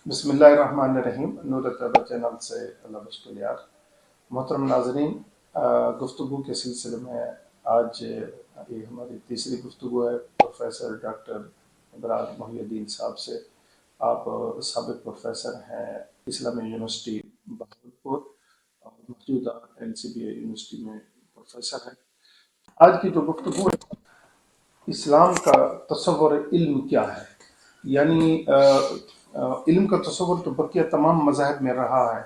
بسم اللہ الرحمن الرحیم۔ نور طیبہ چینل سے اللہ بشکریار۔ محترم ناظرین، گفتگو کے سلسلے میں آج یہ ہماری تیسری گفتگو ہے پروفیسر ڈاکٹر ابراز محی الدین صاحب سے۔ آپ سابق پروفیسر ہیں اسلامی یونیورسٹی بہاولپور اور موجودہ LCBA یونیورسٹی میں پروفیسر ہیں۔ آج کی جو گفتگو ہے، اسلام کا تصور علم کیا ہے، یعنی علم کا تصور تو بقیہ تمام مذاہب میں رہا ہے،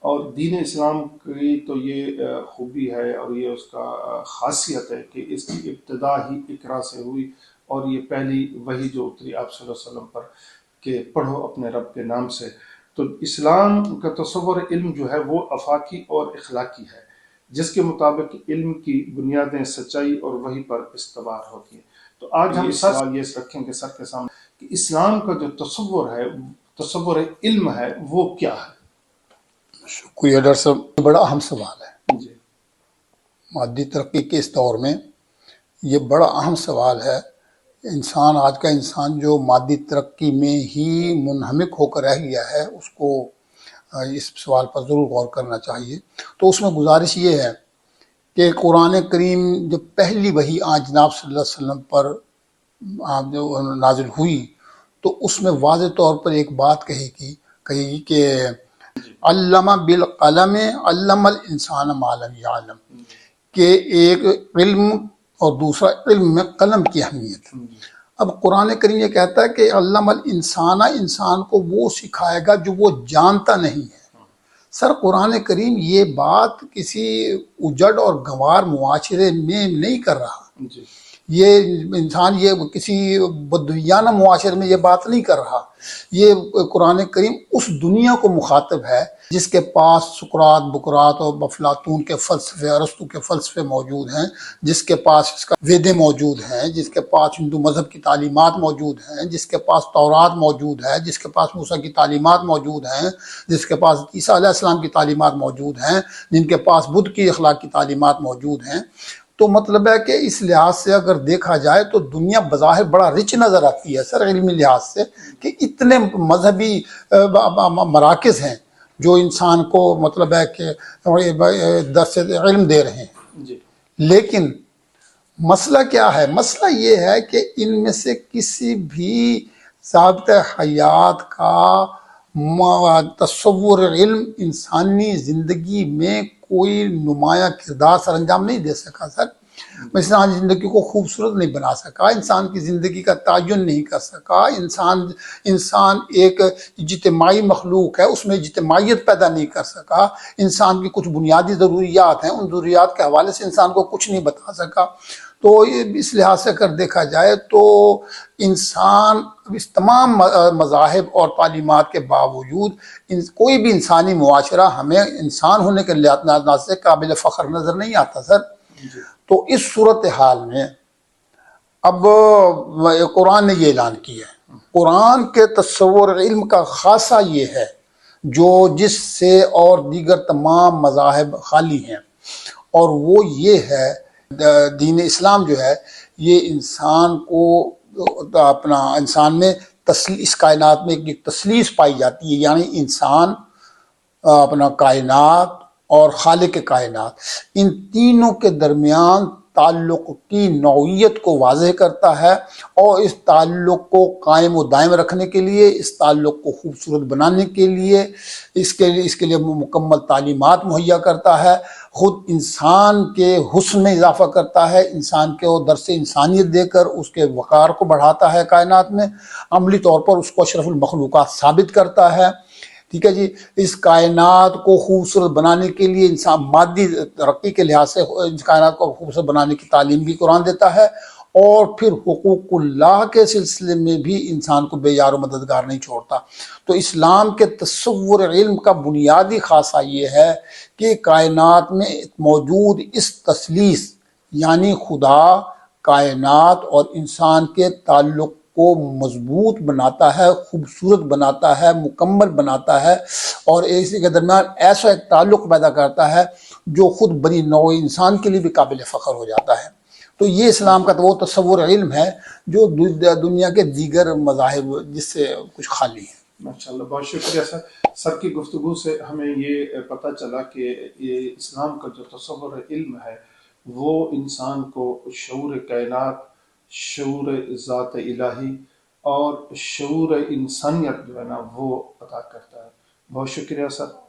اور دین اسلام کی تو یہ خوبی ہے اور یہ اس کا خاصیت ہے کہ اس کی ابتدا ہی اقرا سے ہوئی، اور یہ پہلی وحی جو اتری آپ صلی اللہ علیہ وسلم پر کہ پڑھو اپنے رب کے نام سے۔ تو اسلام کا تصور علم جو ہے وہ افاقی اور اخلاقی ہے، جس کے مطابق علم کی بنیادیں سچائی اور وحی پر استوار ہوتی ہیں۔ تو آج ہم سوال یہ رکھیں گے سر کے سامنے کہ اسلام کا جو تصور ہے، تصور علم ہے، وہ کیا ہے؟ شکریہ ڈاکٹر صاحب، بڑا اہم سوال ہے جی مادی ترقی کے اس دور میں۔ یہ بڑا اہم سوال ہے۔ آج کا انسان جو مادی ترقی میں ہی منہمک ہو کر رہ گیا ہے، اس کو اس سوال پر ضرور غور کرنا چاہیے۔ تو اس میں گزارش یہ ہے کہ قرآن کریم جب پہلی وحی جناب صلی اللہ علیہ وسلم پر نازل ہوئی تو اس میں واضح طور پر ایک بات کہی گئی کہ علم بالقلم علم الانسان ما لم یعلم، کہ ایک علم اور دوسرا علم میں قلم کی اہمیت۔ اب قرآن کریم یہ کہتا ہے کہ علم الانسان، انسان کو وہ سکھائے گا جو وہ جانتا نہیں ہے۔ سر قرآن کریم یہ بات کسی اجڑ اور گنوار معاشرے میں نہیں کر رہا، یہ انسان یہ کسی بدویانہ معاشرے میں یہ بات نہیں کر رہا۔ یہ قرآن کریم اس دنیا کو مخاطب ہے جس کے پاس سقراط، بقراط اور افلاطون کے فلسفے، ارسطو کے فلسفے موجود ہیں، جس کے پاس اس کا ویدے موجود ہیں، جس کے پاس ہندو مذہب کی تعلیمات موجود ہیں، جس کے پاس تورات موجود ہے، جس کے پاس موسیٰ کی تعلیمات موجود ہیں، جس کے پاس عیسیٰ علیہ السلام کی تعلیمات موجود ہیں، جن کے پاس بدھ کی اخلاق کی تعلیمات موجود ہیں۔ تو مطلب ہے کہ اس لحاظ سے اگر دیکھا جائے تو دنیا بظاہر بڑا رچ نظر آتی ہے سر علمی لحاظ سے، کہ اتنے مذہبی مراکز ہیں جو انسان کو مطلب ہے کہ درس علم دے رہے ہیں۔ لیکن مسئلہ کیا ہے؟ مسئلہ یہ ہے کہ ان میں سے کسی بھی ضابطۂ حیات کا تصور علم انسانی زندگی میں کوئی نمایاں کردار سر انجام نہیں دے سکا سر۔ انسان زندگی کو خوبصورت نہیں بنا سکا، انسان کی زندگی کا تعین نہیں کر سکا۔ انسان ایک اجتماعی مخلوق ہے، اس میں اجتماعیت پیدا نہیں کر سکا۔ انسان کی کچھ بنیادی ضروریات ہیں، ان ضروریات کے حوالے سے انسان کو کچھ نہیں بتا سکا۔ تو اس لحاظ سے اگر دیکھا جائے تو انسان اس تمام مذاہب اور تعلیمات کے باوجود کوئی بھی انسانی معاشرہ ہمیں انسان ہونے کے لحاظ سے قابل فخر نظر نہیں آتا سر۔ تو اس صورتحال میں اب قرآن نے یہ اعلان کیا ہے، قرآن کے تصور علم کا خاصہ یہ ہے جو جس سے اور دیگر تمام مذاہب خالی ہیں، اور وہ یہ ہے دین اسلام جو ہے یہ انسان کو انسان میں اس کائنات میں ایک تثلیث پائی جاتی ہے، یعنی انسان کائنات اور خالق کائنات، ان تینوں کے درمیان تعلق کی نوعیت کو واضح کرتا ہے، اور اس تعلق کو قائم و دائم رکھنے کے لیے، اس تعلق کو خوبصورت بنانے کے لیے اس کے لیے مکمل تعلیمات مہیا کرتا ہے، خود انسان کے حسن میں اضافہ کرتا ہے، انسان کے درس انسانیت دے کر اس کے وقار کو بڑھاتا ہے کائنات میں، عملی طور پر اس کو اشرف المخلوقات ثابت کرتا ہے۔ ٹھیک ہے جی، اس کائنات کو خوبصورت بنانے کے لیے انسان مادی ترقی کے لحاظ سے اس کائنات کو خوبصورت بنانے کی تعلیم بھی قرآن دیتا ہے، اور پھر حقوق اللہ کے سلسلے میں بھی انسان کو بے یار و مددگار نہیں چھوڑتا۔ تو اسلام کے تصور علم کا بنیادی خاصہ یہ ہے کہ کائنات میں موجود اس تثلیث یعنی خدا، کائنات اور انسان کے تعلق کو مضبوط بناتا ہے، خوبصورت بناتا ہے، مکمل بناتا ہے، اور اسی کے درمیان ایسا ایک تعلق پیدا کرتا ہے جو خود بنی نوع انسان کے لیے بھی قابل فخر ہو جاتا ہے۔ تو یہ اسلام کا وہ تصور علم ہے جو دنیا کے دیگر مذاہب جس سے کچھ خالی ہے۔ ماشاءاللہ، بہت شکریہ سر. سر کی گفتگو سے ہمیں یہ پتہ چلا کہ یہ اسلام کا جو تصور علم ہے وہ انسان کو شعور کائنات، شعور ذات الہی اور شعور انسانیت جو ہے نا وہ عطا کرتا ہے. بہت شکریہ سر.